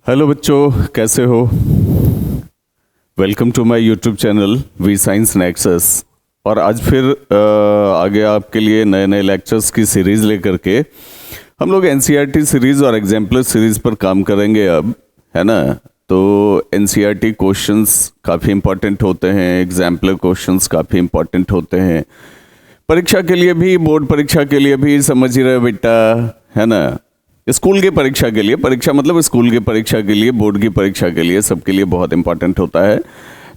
Hello बच्चों, कैसे हो। Welcome to my YouTube channel V Science Nexus. और आज फिर आगे आपके लिए नए नए लेक्चर्स की सीरीज़ लेकर के हम लोग एनसीईआरटी सीरीज़ और एग्जाम्पलर सीरीज़ पर काम करेंगे अब, है ना। तो एनसीईआरटी क्वेश्चंस काफ़ी इंपॉर्टेंट होते हैं, एग्जाम्पलर क्वेश्चंस काफ़ी इंपॉर्टेंट होते हैं, परीक्षा के लिए भी, बोर्ड परीक्षा के लिए भी, समझ ही रहे बेटा, है ना। स्कूल की परीक्षा के लिए, परीक्षा मतलब स्कूल की परीक्षा के लिए, बोर्ड की परीक्षा के लिए, सबके लिए बहुत इंपॉर्टेंट होता है।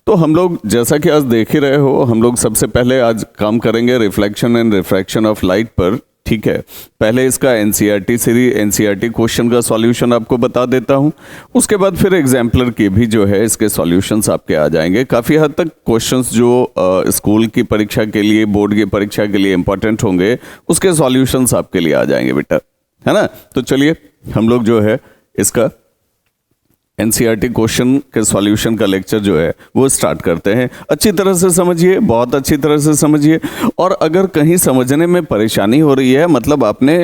तो हम लोग जैसा कि आज देख ही रहे हो, हम लोग सबसे पहले आज काम करेंगे reflection and refraction of light पर, ठीक है। पहले इसका एनसीईआरटी सीरीज, एनसीईआरटी क्वेश्चन का सॉल्यूशन आपको बता देता हूं, उसके बाद फिर एग्जाम्पलर के भी जो है इसके सॉल्यूशंस आपके आ जाएंगे। काफ़ी हद तक क्वेश्चंस जो स्कूल की परीक्षा के लिए, बोर्ड की परीक्षा के लिए इंपॉर्टेंट होंगे, उसके सॉल्यूशंस आपके लिए आ जाएंगे बेटा, है ना। तो चलिए हम लोग जो है इसका एनसीईआरटी क्वेश्चन के सॉल्यूशन का लेक्चर जो है वो स्टार्ट करते हैं। अच्छी तरह से समझिए, बहुत अच्छी तरह से समझिए। और अगर कहीं समझने में परेशानी हो रही है, मतलब आपने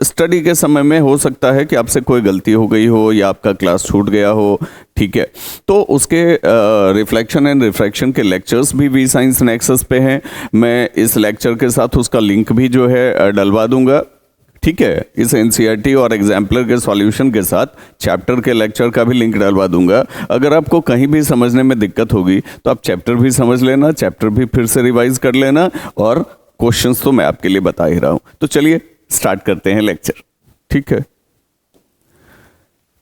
स्टडी के समय में हो सकता है कि आपसे कोई गलती हो गई हो या आपका क्लास छूट गया हो, ठीक है, तो उसके रिफ्लेक्शन एंड रिफ्रैक्शन के लेक्चर्स भी वी साइंस नेक्सस पे हैं। मैं इस लेक्चर के साथ उसका लिंक भी जो है डलवा दूंगा, ठीक है। इस एनसीईआरटी और एग्जाम्पलर के सॉल्यूशन के साथ चैप्टर के लेक्चर का भी लिंक डलवा दूंगा। अगर आपको कहीं भी समझने में दिक्कत होगी तो आप चैप्टर भी समझ लेना, चैप्टर भी फिर से रिवाइज कर लेना, और क्वेश्चंस तो मैं आपके लिए बता ही रहा हूं। तो चलिए स्टार्ट करते हैं लेक्चर, ठीक है।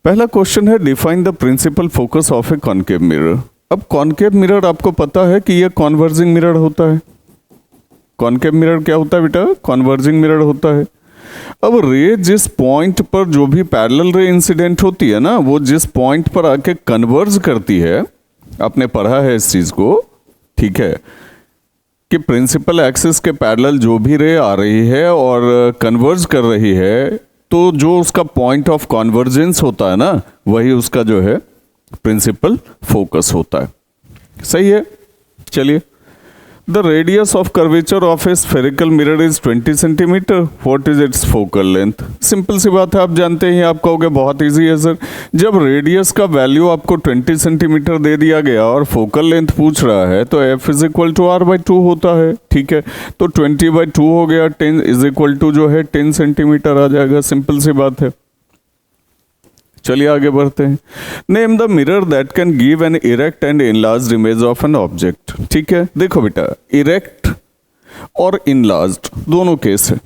पहला क्वेश्चन है, define the principal focus of a concave mirror. अब कॉनकेव मिरर आपको पता है कि यह कॉन्वर्जिंग मिरर होता है। कॉनकेव मिरर क्या होता है बेटा? कॉन्वर्जिंग मिरर होता है। अब रे जिस पॉइंट पर, जो भी पैरेलल रे इंसिडेंट होती है ना, वो जिस पॉइंट पर आके कन्वर्ज करती है, आपने पढ़ा है इस चीज को, ठीक है, कि प्रिंसिपल एक्सिस के पैरेलल जो भी रे आ रही है और कन्वर्ज कर रही है, तो जो उसका पॉइंट ऑफ कॉन्वर्जेंस होता है ना, वही उसका जो है प्रिंसिपल फोकस होता है। सही है। चलिए, The radius of curvature of a spherical mirror is 20 centimetre. What is its focal length? Simple सी बात है, आप जानते हैं। आप कहोगे बहुत इजी है सर। जब रेडियस का वैल्यू आपको 20 सेंटीमीटर दे दिया गया और फोकल लेंथ पूछ रहा है, तो f is equal to r by 2 होता है, ठीक है। तो 20 बाई 2 हो गया, 10 इज इक्वल टू जो है 10 सेंटीमीटर आ जाएगा। सिंपल सी बात है। चलिए आगे बढ़ते हैं। Name the mirror that can give an erect and enlarged image of an object. ठीक है, देखो बेटा, इरेक्ट और इनलार्ज्ड दोनों केस है।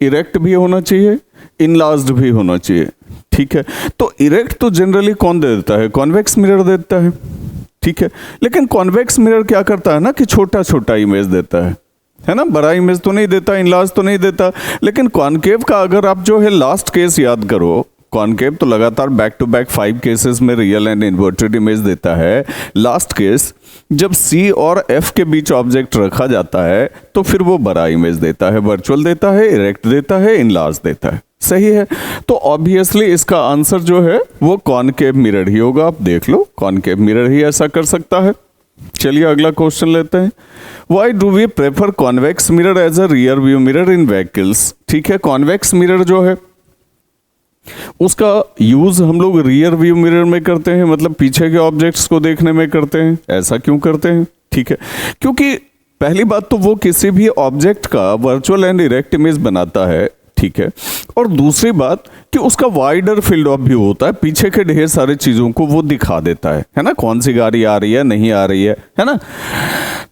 इरेक्ट भी होना चाहिए, इनलार्ज्ड भी होना चाहिए, ठीक है। तो इरेक्ट तो जनरली कौन दे देता है? कॉन्वेक्स मिरर देता है, ठीक है। लेकिन कॉन्वेक्स मिरर क्या करता है ना, कि छोटा छोटा इमेज देता है ना, बड़ा इमेज तो नहीं देता, इनलार्ज तो नहीं देता। लेकिन कॉनकेव का अगर आप जो है लास्ट केस याद करो, कॉनकेव तो लगातार बैक टू बैक 5 केसेस में रियल एंड इन्वर्टेड इमेज देता है। लास्ट केस जब C और F के बीच ऑब्जेक्ट रखा जाता है, तो फिर वो बड़ा इमेज देता है, वर्चुअल देता है, इरेक्ट देता है, इनलार्ज देता है। सही है। तो ऑब्वियसली इसका आंसर जो है वो कॉनकेव मिरर ही होगा। आप देख लो, कॉनकेव मिरर ही ऐसा कर सकता है। चलिए अगला क्वेश्चन लेते हैं। Why do we prefer convex mirror as a rear view mirror in vehicles? ठीक है, कॉन्वेक्स मिरर जो है उसका यूज हम लोग रियर व्यू मिरर में करते हैं, मतलब पीछे के ऑब्जेक्ट्स को देखने में करते हैं। ऐसा क्यों करते हैं? ठीक है, क्योंकि पहली बात तो वो किसी भी ऑब्जेक्ट का वर्चुअल एंड इरेक्ट इमेज बनाता है, ठीक है। और दूसरी बात कि उसका वाइडर फील्ड ऑफ व्यू होता है, पीछे के ढेर सारी चीजों को वो दिखा देता है ना, कौन सी गाड़ी आ रही है, नहीं आ रही है ना।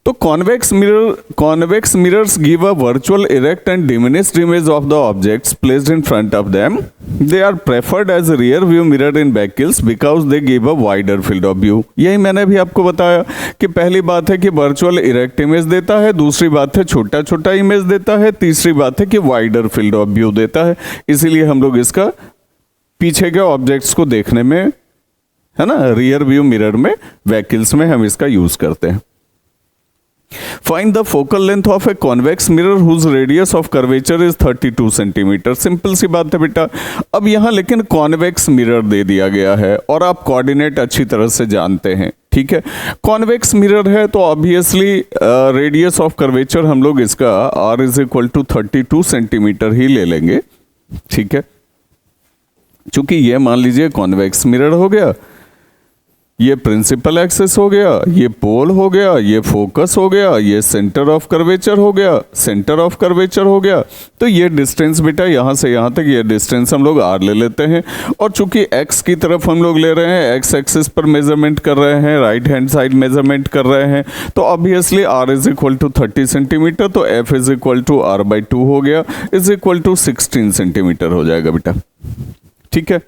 तो convex mirrors give a virtual erect and diminished image of the objects placed in front of them. They are preferred as rear view mirror in vehicles because they give a wider field of view. यही मैंने भी आपको बताया कि पहली बात है कि वर्चुअल इरेक्ट इमेज देता है, दूसरी बात है छोटा छोटा इमेज देता है, तीसरी बात है कि वाइडर फील्ड ऑफ व्यू देता है। इसीलिए हम लोग इसका पीछे के ऑब्जेक्ट्स को देखने में, है ना, रियर व्यू मिरर में, व्हीकल्स में हम इसका यूज करते हैं। Find the focal length of a convex mirror whose radius of curvature is 32 centimetre. Simple सी बात है बेटा। अब यहां लेकिन कॉन्वेक्स मिरर दे दिया गया है और आप कोऑर्डिनेट अच्छी तरह से जानते हैं, ठीक है। कॉन्वेक्स मिरर है तो ऑब्वियसली रेडियस ऑफ कर्वेचर हम लोग इसका r is equal to 32 centimetre ही ले लेंगे, ठीक है। चूंकि ये मान लीजिए कॉन्वेक्स मिरर हो गया, ये प्रिंसिपल एक्सिस हो गया, ये पोल हो गया, ये फोकस हो गया, ये सेंटर ऑफ कर्वेचर हो गया, सेंटर ऑफ कर्वेचर हो गया। तो ये डिस्टेंस बेटा यहाँ से यहाँ तक ये डिस्टेंस हम लोग आर ले लेते हैं। और चूंकि एक्स की तरफ हम लोग ले रहे हैं, एक्स एक्सिस पर मेजरमेंट कर रहे हैं, राइट हैंड साइड मेजरमेंट कर रहे हैं, तो obviously R is equal to 30 centimetre, तो F is equal to R by 2 हो गया, इज इक्वल टू 16 सेंटीमीटर हो जाएगा बेटा। ठीक है,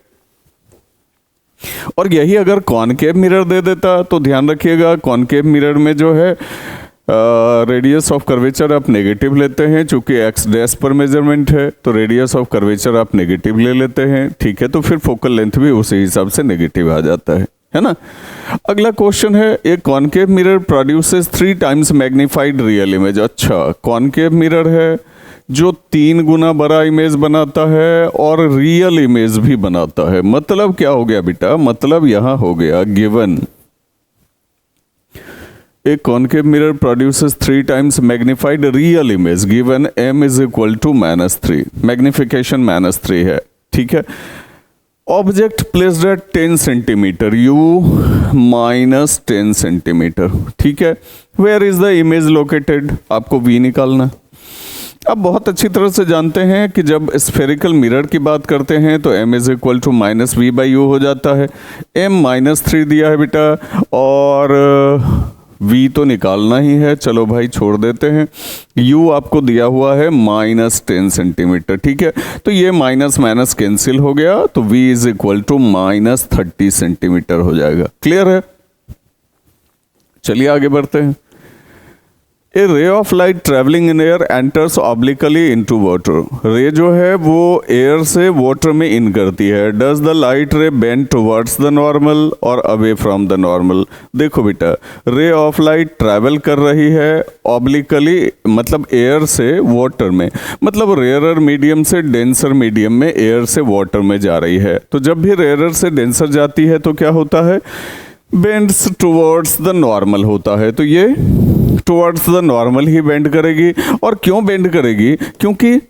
और यही अगर कॉनकेव मिरर दे देता तो ध्यान रखिएगा, कॉनकेव मिरर में जो है रेडियस ऑफ कर्वेचर आप नेगेटिव लेते हैं, चूंकि एक्स डैश पर मेजरमेंट है तो रेडियस ऑफ कर्वेचर आप नेगेटिव ले लेते हैं। ठीक है, तो फिर फोकल लेंथ भी उसी हिसाब से नेगेटिव आ जाता है ना। अगला क्वेश्चन है, एक concave mirror produces 3 times magnified real image. अच्छा, कॉनकेव मिरर है जो 3 गुना बड़ा इमेज बनाता है और रियल इमेज भी बनाता है। मतलब क्या हो गया बेटा, मतलब यहां हो गया given a concave mirror produces 3 times magnified real image given m is equal to -3, magnification -3 है। ठीक है, object placed at 10 centimetre, u -10 centimetre. ठीक है, where is the image located, आपको v निकालना। अब बहुत अच्छी तरह से जानते हैं कि जब स्फेरिकल मिरर की बात करते हैं तो m is equal to -v/u हो जाता है। m -3 दिया है बेटा और v तो निकालना ही है, चलो भाई छोड़ देते हैं। u आपको दिया हुआ है -10 सेंटीमीटर। ठीक है, तो ये माइनस माइनस कैंसिल हो गया, तो v is equal to -30 centimetre हो जाएगा। क्लियर है, चलिए आगे बढ़ते हैं। A ray of light travelling in air enters obliquely into water. Ray जो है वो एयर से वाटर में इन करती है। डज द लाइट रे बेंड टुवर्ड्स द नॉर्मल और अवे फ्रॉम द नॉर्मल। देखो बेटा, रे ऑफ लाइट ट्रैवल कर रही है ऑब्लिकली, मतलब एयर से वाटर में, मतलब रेयरर मीडियम से डेंसर मीडियम में एयर से वाटर में जा रही है। तो जब भी रेयरर से डेंसर जाती है तो क्या होता है, बेंड्स टुवर्ड्स द नॉर्मल होता है। तो ये towards the normal he bend करेगी। और क्यों बेंड करेगी, क्योंकि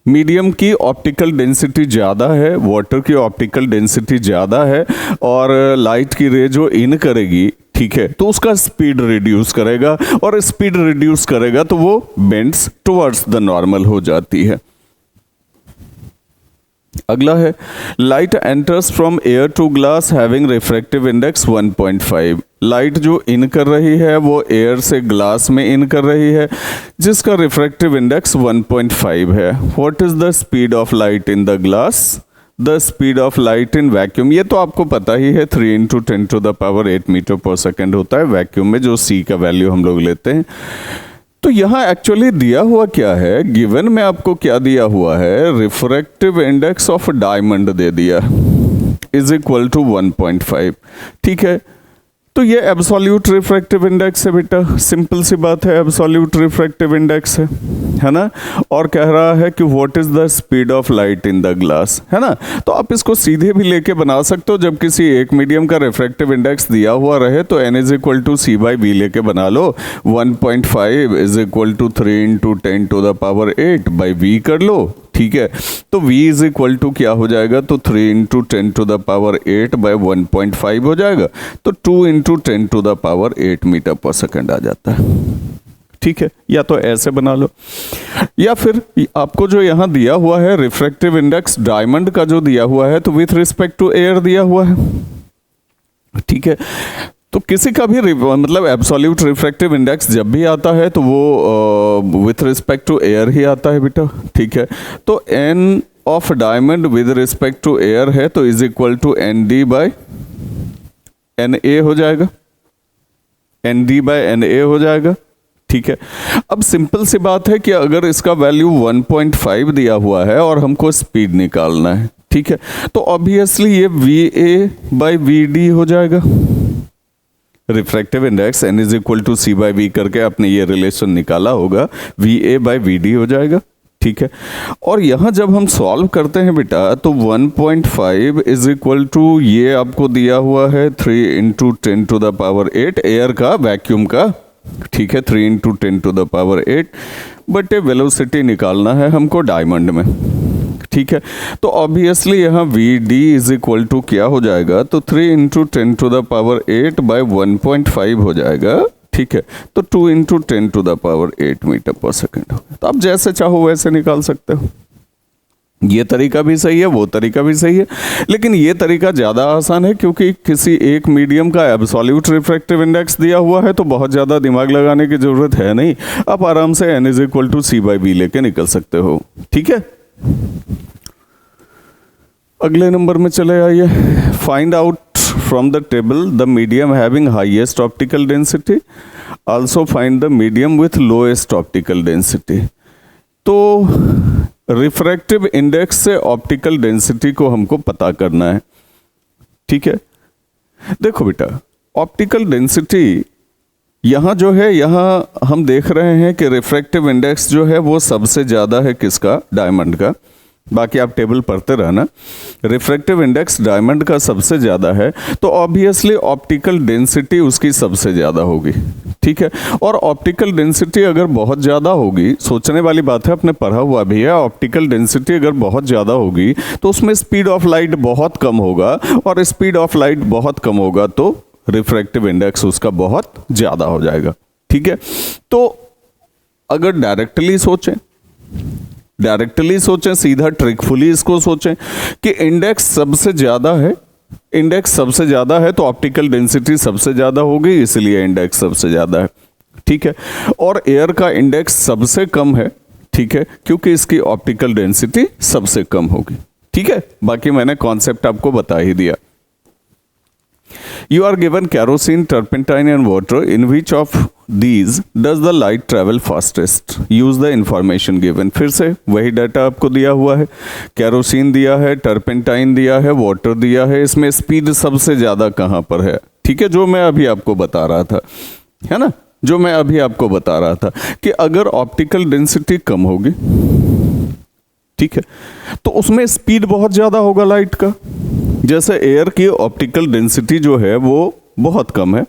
मीडियम की ऑप्टिकल डेंसिटी ज़्यादा है, वाटर की ऑप्टिकल डेंसिटी ज़्यादा है, और लाइट की रे जो इन करेगी, ठीक है, तो उसका स्पीड रिड्यूस करेगा, और स्पीड रिड्यूस करेगा तो वो बेंड्स टुवर्ड्स द नॉर्मल हो जाती है। अगला है, light enters from air to glass having refractive index 1.5। Light जो इन कर रही है वो एयर से ग्लास में इन कर रही है जिसका रिफ्रैक्टिव इंडेक्स 1.5 है। What is the speed of light in the glass? The speed of light in vacuum, ये तो आपको पता ही है, 3 × 10⁻8 मीटर पर सेकेंड होता है वैक्यूम में, जो सी का वैल्यू हम लोग लेते हैं। तो यहाँ एक्चुअली दिया हुआ क्या है, गिवन में आपको क्या दिया हुआ है, रिफ्रैक्टिव इंडेक्स ऑफ डायमंड दे दिया इज इक्वल टू 1.5। ठीक है, तो ये एब्सोल्यूट रिफ्रैक्टिव इंडेक्स है बेटा, सिंपल सी बात है, एब्सोल्यूट रिफ्रैक्टिव इंडेक्स है ना। और कह रहा है कि what is the speed of light in the glass, है ना। तो आप इसको सीधे भी लेके बना सकते हो, जब किसी एक मीडियम का रिफ्रैक्टिव इंडेक्स दिया हुआ रहे तो n is equal to c/v लेके बना लो। 1.5 इज इक्वल टू 3 × 10⁸ कर लो। ठीक है, तो v इज इक्वल टू क्या हो जाएगा, तो 3 × 10⁸ 1.5 हो जाएगा, तो 2 × 10⁸ मीटर पर सेकेंड आ जाता है। ठीक है, या तो ऐसे बना लो, या फिर आपको जो यहाँ दिया हुआ है रिफ्रैक्टिव इंडेक्स डायमंड का जो दिया हुआ है, तो विथ रिस्पेक्ट टू एयर दिया हुआ है। ठीक है, तो किसी का भी मतलब एब्सोल्यूट रिफ्रैक्टिव इंडेक्स जब भी आता है तो वो विथ रिस्पेक्ट टू एयर ही आता है बेटा। ठीक है, तो n of diamond with respect to air है, तो इज इक्वल टू ND/NA हो जाएगा, ND/NA हो जाएगा। ठीक है, अब सिंपल सी बात है कि अगर इसका वैल्यू 1.5 दिया हुआ है और हमको स्पीड निकालना है, ठीक है, तो ऑब्वियसली ये VA/VD हो जाएगा। Refractive index n is equal to c/v करके आपने ये रिलेशन निकाला होगा, VA/VD हो जाएगा। ठीक है, और यहाँ जब हम सॉल्व करते हैं बेटा, तो 1.5 इज इक्वल टू ये आपको दिया हुआ है 3 × 10⁸ एयर का, वैक्यूम का। ठीक है, 3 × 10⁸, बट वेलोसिटी निकालना है हमको डायमंड में। ठीक है, तो ऑब्वियसली यहाँ V D is equal to क्या हो जाएगा, तो 3 into 10 to the power 8 by 1.5 हो जाएगा। ठीक है, तो 2 into 10 to the power 8 metre पर सेकेंड। तो आप जैसे चाहो वैसे निकाल सकते हो। ये तरीका भी सही है, वो तरीका भी सही है, लेकिन ये तरीका ज़्यादा आसान है क्योंकि किसी एक मीडियम का एब्सोल्यूट रिफ्रैक्टिव इंडेक्स दिया हुआ है, तो बहुत ज़्यादा दिमाग लगाने की ज़रूरत है नहीं। आप आराम से n is equal to C by B लेके निकल सकते हो। ठीक है, अगले नंबर में चले आइए। Find out from the table the medium having highest optical density, also find the medium with lowest optical density. तो रिफ्रैक्टिव इंडेक्स से ऑप्टिकल डेंसिटी को हमको पता करना है। ठीक है, देखो बेटा, ऑप्टिकल डेंसिटी यहाँ जो है, यहाँ हम देख रहे हैं कि रिफ्रैक्टिव इंडेक्स जो है वो सबसे ज़्यादा है किसका, डायमंड का। बाकी आप टेबल पढ़ते रहना। रिफ्रैक्टिव इंडेक्स डायमंड का सबसे ज़्यादा है, तो ऑब्वियसली ऑप्टिकल डेंसिटी उसकी सबसे ज़्यादा होगी। ठीक है, और ऑप्टिकल डेंसिटी अगर बहुत ज़्यादा होगी, सोचने वाली बात है, आपने पढ़ा हुआ भी है, ऑप्टिकल डेंसिटी अगर बहुत ज़्यादा होगी तो उसमें स्पीड ऑफ लाइट बहुत कम होगा, और स्पीड ऑफ लाइट बहुत कम होगा तो रिफ्रैक्टिव इंडेक्स उसका बहुत ज़्यादा हो जाएगा। ठीक है, तो अगर डायरेक्टली सोचें, सीधा ट्रिकफुली इसको सोचें कि इंडेक्स सबसे ज़्यादा है तो ऑप्टिकल डेंसिटी सबसे ज़्यादा होगी, इसलिए इंडेक्स सबसे ज़्यादा है। ठीक है, और एयर का इंडेक्स सबसे कम है, ठीक है, क्योंकि इसकी ऑप्टिकल डेंसिटी सबसे कम होगी। ठीक है, बाकी मैंने कॉन्सेप्ट आपको बता ही दिया। You are given kerosene, turpentine and water. In which of these does the light travel fastest? Use the information given. फिर से वही डाटा आपको दिया हुआ है, केरोसिन दिया है, टर्पेंटाइन दिया है, वाटर दिया है। इसमें स्पीड सबसे ज़्यादा कहाँ पर है? ठीक है, जो मैं अभी आपको बता रहा था, है ना, जो मैं अभी आपको बता रहा था कि अगर ऑप्टिकल डेंसिटी कम होगी, ठीक है, तो उसमें स्पीड बहुत ज़्यादा होगा लाइट का। जैसे एयर की ऑप्टिकल डेंसिटी जो है वो बहुत कम है,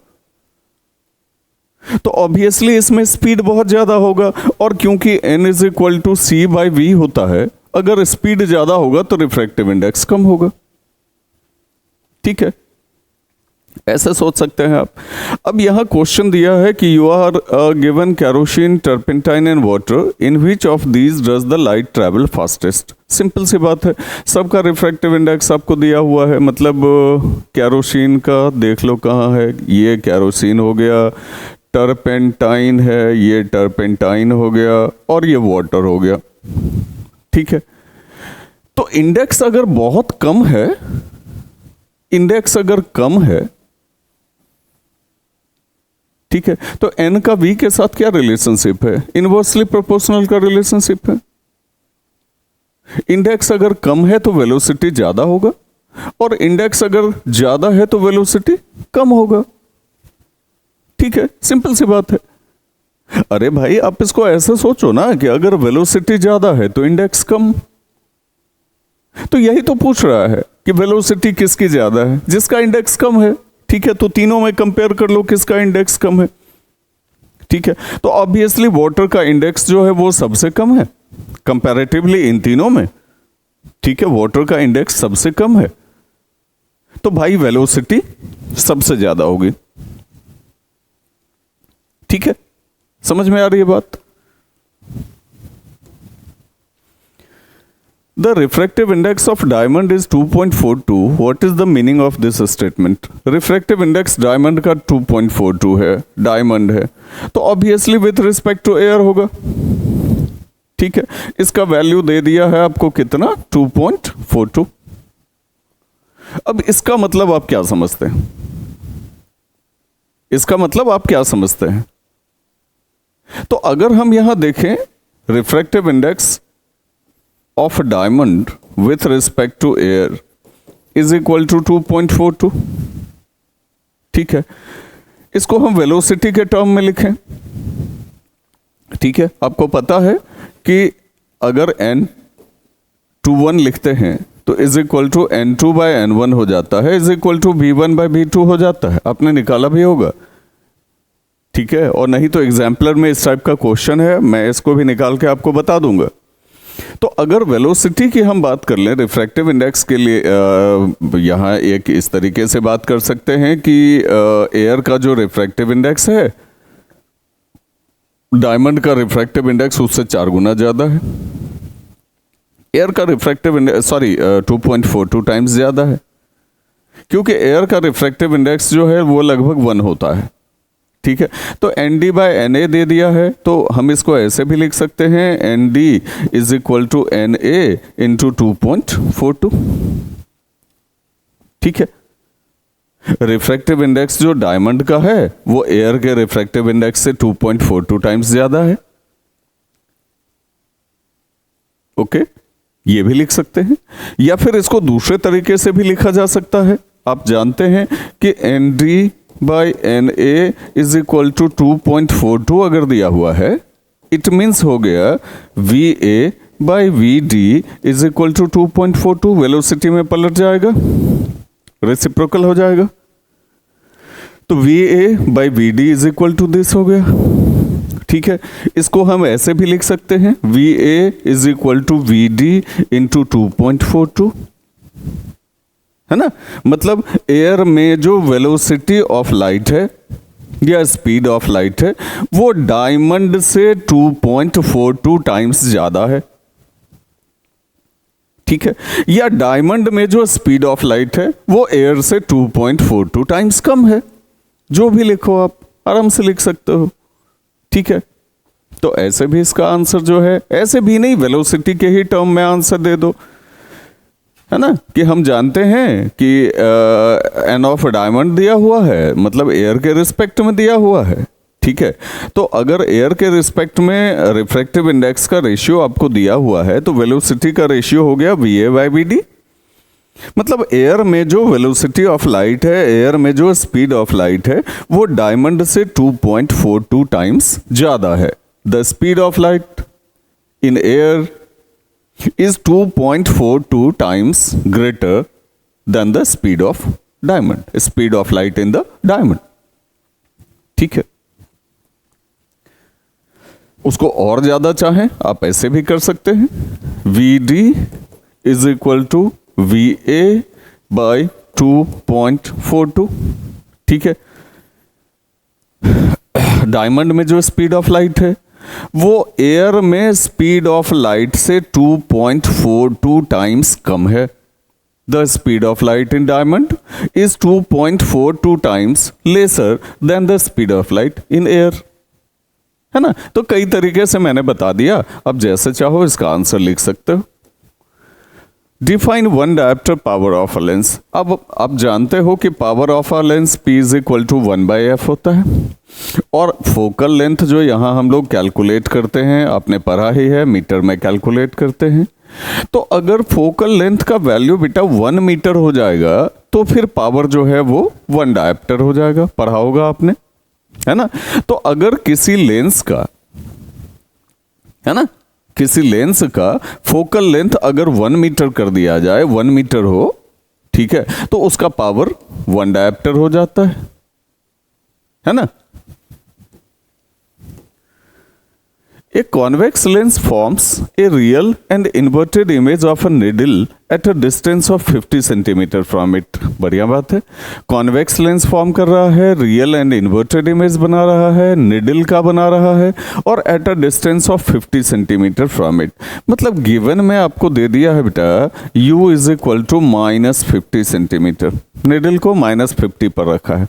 तो ऑब्वियसली इसमें स्पीड बहुत ज्यादा होगा, और क्योंकि n is equal to C by V होता है, अगर स्पीड ज्यादा होगा तो रिफ्रैक्टिव इंडेक्स कम होगा। ठीक है, ऐसे सोच सकते हैं आप। अब यहां क्वेश्चन दिया है कि you are given kerosene, turpentine and water, in which of these does the light travel fastest. Simple सी बात है, सबका रिफ्रैक्टिव इंडेक्स आपको दिया हुआ है, मतलब केरोसिन का देख लो कहाँ है, ये केरोसिन हो गया, टर्पेंटाइन है, ये टर्पेंटाइन हो गया, और ये वाटर हो गया। ठीक है, तो इंडेक्स अगर बहुत कम है, इंडेक्स अगर कम है, ठीक है, तो n का v के साथ क्या रिलेशनशिप है? इनवर्सली प्रोपोर्शनल का रिलेशनशिप है। इंडेक्स अगर कम है तो वेलोसिटी ज्यादा होगा, और इंडेक्स अगर ज्यादा है तो वेलोसिटी कम होगा। ठीक है, सिंपल सी बात है। अरे भाई, आप इसको ऐसे सोचो ना कि अगर वेलोसिटी ज्यादा है तो इंडेक्स कम, तो यही तो पूछ रहा है कि वेलोसिटी किसकी ज्यादा है? जिसका इंडेक्स कम है। ठीक है, तो तीनों में कंपेयर कर लो किसका इंडेक्स कम है। ठीक है, तो ऑब्वियसली वाटर का इंडेक्स जो है वो सबसे कम है कंपैरेटिवली इन तीनों में। ठीक है, वाटर का इंडेक्स सबसे कम है, तो भाई वेलोसिटी सबसे ज्यादा होगी। ठीक है, समझ में आ रही है बात? The refractive index of diamond is 2.42. What is the meaning of this statement? Refractive index diamond का 2.42 है, डायमंड है, तो obviously with respect to air होगा। ठीक है, इसका वैल्यू दे दिया है आपको कितना, 2.42। अब इसका मतलब आप क्या समझते हैं? इसका मतलब आप क्या समझते हैं? तो अगर हम यहां देखें, refractive index of a diamond with respect to air is equal to 2.42। ठीक है, इसको हम वेलोसिटी के टर्म में लिखें। ठीक है, आपको पता है कि अगर n21 लिखते हैं तो is equal to n2 bye n1 हो जाता है, is equal to v1 bye v2 हो जाता है। आपने निकाला भी होगा। ठीक है, और नहीं तो एग्जाम्पलर में इस टाइप का क्वेश्चन है, मैं इसको भी निकाल के आपको बता दूंगा। तो अगर वेलोसिटी की हम बात कर लें रिफ्रैक्टिव इंडेक्स के लिए, यहाँ एक इस तरीके से बात कर सकते हैं कि एयर का जो रिफ्रैक्टिव इंडेक्स है, डायमंड का रिफ्रैक्टिव इंडेक्स उससे 4 गुना ज्यादा है। एयर का रिफ्रैक्टिव इंडेक्स 2.42 टाइम्स ज्यादा है, क्योंकि एयर का रिफ्रैक्टिव इंडेक्स जो है वो लगभग 1 होता है। ठीक है, तो ND बाय NA दे दिया है, तो हम इसको ऐसे भी लिख सकते हैं ND is equal to NA into 2.42। ठीक है, रिफ्रैक्टिव इंडेक्स जो डायमंड का है वो एयर के रिफ्रैक्टिव इंडेक्स से 2.42 टाइम्स ज्यादा है। ओके, ये भी लिख सकते हैं, या फिर इसको दूसरे तरीके से भी लिखा जा सकता है। आप जानते हैं कि ND by NA is equal to 2.42 अगर दिया हुआ है, इट मीन्स हो गया VA by VD is equal to 2.42। Velocity में पलट जाएगा, रेसिप्रोकल हो जाएगा, तो VA by VD is equal to this हो गया। ठीक है, इसको हम ऐसे भी लिख सकते हैं VA is equal to VD into 2.42, है ना। मतलब एयर में जो वेलोसिटी ऑफ लाइट है या स्पीड ऑफ लाइट है वो डायमंड से 2.42 टाइम्स ज्यादा है। ठीक है, या डायमंड में जो स्पीड ऑफ लाइट है वो एयर से 2.42 टाइम्स कम है। जो भी लिखो आप आराम से लिख सकते हो। ठीक है, तो ऐसे भी इसका आंसर जो है, ऐसे भी नहीं, वेलोसिटी के ही टर्म में आंसर दे दो, है ना। कि हम जानते हैं कि एन ऑफ डायमंड दिया हुआ है, मतलब एयर के रिस्पेक्ट में दिया हुआ है। ठीक है, तो अगर एयर के रिस्पेक्ट में रिफ्रैक्टिव इंडेक्स का रेशियो आपको दिया हुआ है तो वेलोसिटी का रेशियो हो गया VA बाई VD। मतलब एयर में जो वेलोसिटी ऑफ लाइट है, एयर में जो स्पीड ऑफ लाइट है वो डायमंड से 2.42 टाइम्स ज्यादा है। The speed of light in air is 2.42 times greater than the speed of diamond, speed of light in the diamond। ठीक है, उसको और ज्यादा चाहें आप ऐसे भी कर सकते हैं, VD is equal to VA by 2.42। ठीक है, डायमंड में जो स्पीड ऑफ लाइट है वो एयर में स्पीड ऑफ लाइट से 2.42 टाइम्स कम है। The speed of light in diamond is 2.42 times lesser than the speed of light in air, है ना। तो कई तरीके से मैंने बता दिया, अब जैसे चाहो इसका आंसर लिख सकते हो। Define one dioptre power of a lens. अब आप जानते हो कि power of a lens P is equal to 1/f होता है, और फोकल लेंथ जो यहाँ हम लोग कैलकुलेट करते हैं, आपने पढ़ा ही है, मीटर में कैलकुलेट करते हैं। तो अगर फोकल लेंथ का वैल्यू बेटा 1 मीटर हो जाएगा तो फिर पावर जो है वो 1 डायप्टर हो जाएगा, पढ़ा होगा आपने, है ना। तो अगर किसी लेंस का, है ना, किसी लेंस का फोकल लेंथ अगर 1 मीटर कर दिया जाए, 1 मीटर हो, ठीक है, तो उसका पावर 1 डायप्टर हो जाता है ना। A convex lens forms a real and inverted image of a needle at a distance of 50 centimeter from it। बढ़िया बात है, कॉन्वेक्स लेंस फॉर्म कर रहा है, रियल एंड इन्वर्टेड इमेज बना रहा है, निडल का बना रहा है, और at a distance of 50 centimetre from it. मतलब गिवन में आपको दे दिया है बेटा U is equal to -50 centimetre, needle को -50 पर रखा है।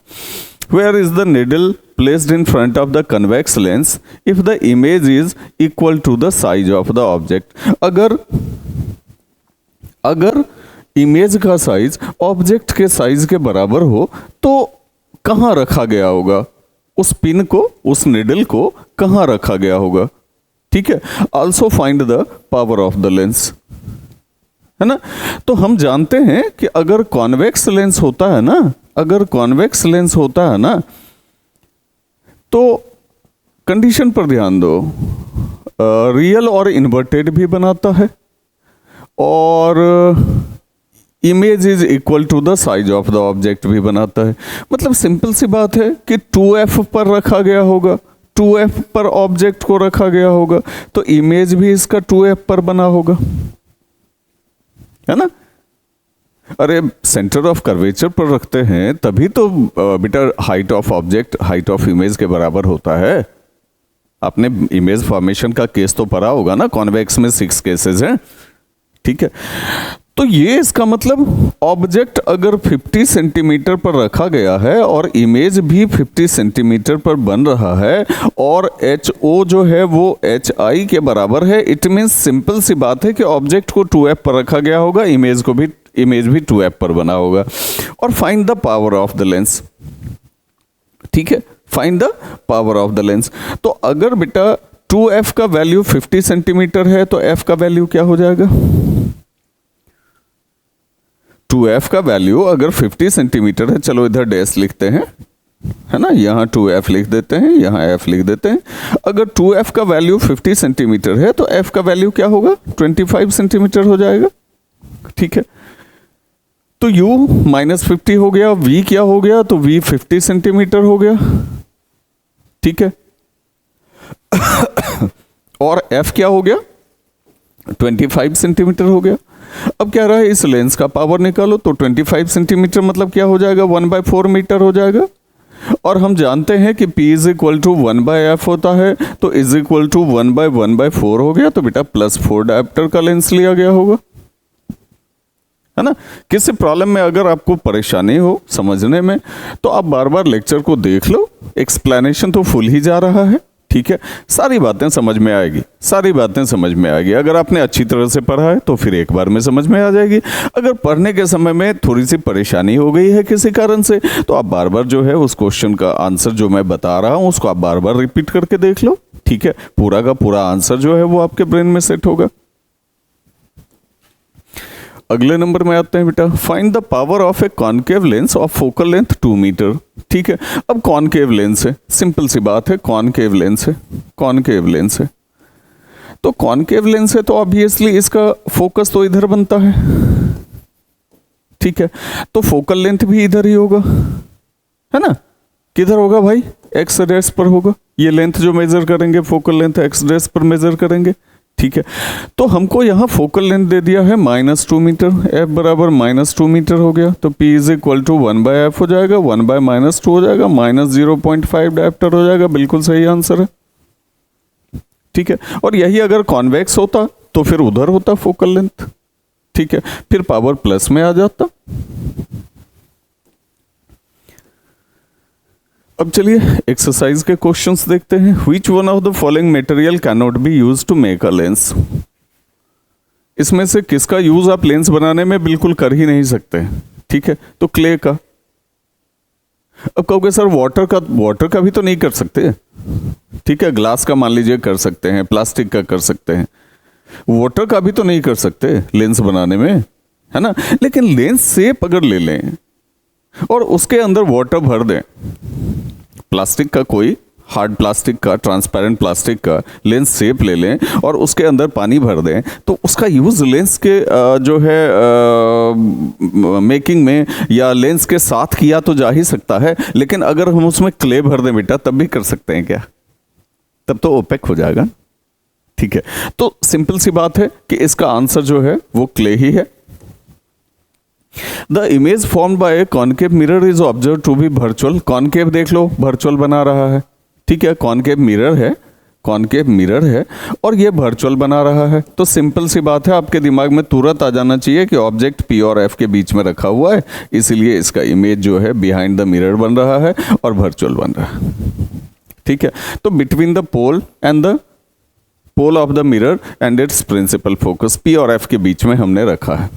Where is the needle placed in front of the convex lens if the image is equal to the size of the object? अगर इमेज का साइज ऑब्जेक्ट के size के बराबर हो तो कहां रखा गया होगा, उस पिन को, उस निडल को कहां रखा गया होगा। ठीक है, also find the power of the lens, है ना। तो हम जानते हैं कि अगर कॉन्वेक्स लेंस होता है ना, अगर कॉन्वेक्स लेंस होता है ना, तो कंडीशन पर ध्यान दो, रियल और इन्वर्टेड भी बनाता है, और image is equal to the size of the object भी बनाता है। मतलब सिंपल सी बात है कि 2f पर रखा गया होगा, 2f पर ऑब्जेक्ट को रखा गया होगा, तो इमेज भी इसका 2f पर बना होगा, है ना। अरे सेंटर ऑफ कर्वेचर पर रखते हैं तभी तो बेटा height of object height of image के बराबर होता है। आपने इमेज फॉर्मेशन का केस तो पढ़ा होगा ना, कॉन्वेक्स में 6 केसेस हैं, ठीक है। तो ये इसका मतलब ऑब्जेक्ट अगर 50 सेंटीमीटर पर रखा गया है और इमेज भी 50 सेंटीमीटर पर बन रहा है और HO जो है वो HI के बराबर है, इट मीन्स सिंपल सी बात है कि ऑब्जेक्ट को 2f पर रखा गया होगा, इमेज भी 2f पर बना होगा। और find the power of the lens, ठीक है, find the power of the lens. तो अगर बेटा 2f का वैल्यू 50 सेंटीमीटर है तो f का वैल्यू क्या हो जाएगा? 2f का वैल्यू अगर 50 सेंटीमीटर है, चलो इधर डैश लिखते हैं, है ना, यहां 2f लिख देते हैं, यहां f लिख देते हैं। अगर 2f का वैल्यू 50 सेंटीमीटर है तो f का वैल्यू क्या होगा? 25 सेंटीमीटर हो जाएगा, ठीक है। तो u -50 हो गया, v क्या हो गया? तो v 50 सेंटीमीटर हो गया, ठीक है। और f क्या हो गया? 25 सेंटीमीटर हो गया। अब कह रहा है इस लेंस का पावर निकालो, तो 25 सेंटीमीटर मतलब क्या हो जाएगा? 1/4 मीटर हो जाएगा। और हम जानते हैं कि P is equal to 1/f होता है, तो इज इक्वल टू 1/1/4 हो गया, तो बेटा +4 डायप्टर का लेंस लिया गया होगा, है ना। किसी प्रॉब्लम में अगर आपको परेशानी हो समझने में तो आप बार बार लेक्चर को देख लो, एक्सप्लेनेशन तो फुल ही जा रहा है, ठीक है। सारी बातें समझ में आएगी, सारी बातें समझ में आएगी। अगर आपने अच्छी तरह से पढ़ा है तो फिर एक बार में समझ में आ जाएगी। अगर पढ़ने के समय में थोड़ी सी परेशानी हो गई है किसी कारण से, तो आप बार बार जो है उस क्वेश्चन का आंसर जो मैं बता रहा हूं उसको आप बार बार रिपीट करके देख लो, ठीक है। पूरा का पूरा आंसर जो है वो आपके ब्रेन में सेट होगा। अगले नंबर में आते हैं बेटा, find the power of a concave lens of focal length 2 metre, ठीक है। अब कॉनकेव लेंस है, सिंपल सी बात है, कॉनकेव लेंस है, कॉनकेव लेंस है। तो कॉनकेव लेंस है तो ऑब्वियसली इसका फोकस तो इधर बनता है, ठीक है। तो फोकल लेंथ भी इधर ही होगा, है ना। किधर होगा भाई? एक्स डैश पर होगा। ये लेंथ जो मेजर करेंगे फोकल लेंथ एक्स डैश पर मेजर करेंगे, ठीक है। तो हमको यहाँ फोकल लेंथ दे दिया है -2 मीटर, f बराबर -2 मीटर हो गया, तो p is equal to 1/f हो जाएगा, 1/-2 हो जाएगा, -0.5 डायप्टर हो जाएगा। बिल्कुल सही आंसर है, ठीक है। और यही अगर कॉन्वेक्स होता तो फिर उधर होता फोकल लेंथ, ठीक है, फिर पावर प्लस में आ जाता। अब चलिए एक्सरसाइज के क्वेश्चंस देखते हैं। Which one of the following material can not be used to make a lens? इसमें से किसका यूज आप लेंस बनाने में बिल्कुल कर ही नहीं सकते, ठीक है। तो क्ले का। अब कहोगे सर वाटर का भी तो नहीं कर सकते, ठीक है। ग्लास का मान लीजिए कर सकते हैं, प्लास्टिक का कर सकते हैं, वाटर का भी तो नहीं कर सकते लेंस बनाने में, है ना। लेकिन लेंस शेप अगर ले लें और उसके अंदर वाटर भर दें, प्लास्टिक का कोई हार्ड प्लास्टिक का, ट्रांसपेरेंट प्लास्टिक का लेंस शेप ले लें और उसके अंदर पानी भर दें, तो उसका यूज लेंस के जो है मेकिंग में या लेंस के साथ किया तो जा ही सकता है। लेकिन अगर हम उसमें क्ले भर दें बेटा तब भी कर सकते हैं क्या? तब तो ओपेक हो जाएगा, ठीक है। तो सिंपल सी बात है कि इसका आंसर जो है वो क्ले ही है। The image formed by a concave mirror is observe to be virtual. Concave देख लो वर्चुअल बना रहा है, ठीक है। कॉनकेव मिरर है, कॉनकेव मिरर है और ये वर्चुअल बना रहा है। तो सिंपल सी बात है, आपके दिमाग में तुरंत आ जाना चाहिए कि ऑब्जेक्ट P और F के बीच में रखा हुआ है, इसीलिए इसका इमेज जो है बिहाइंड द मिरर बन रहा है और वर्चुअल बन रहा है, ठीक है। तो between the pole and the pole of the mirror and its principal focus, P और F के बीच में हमने रखा है।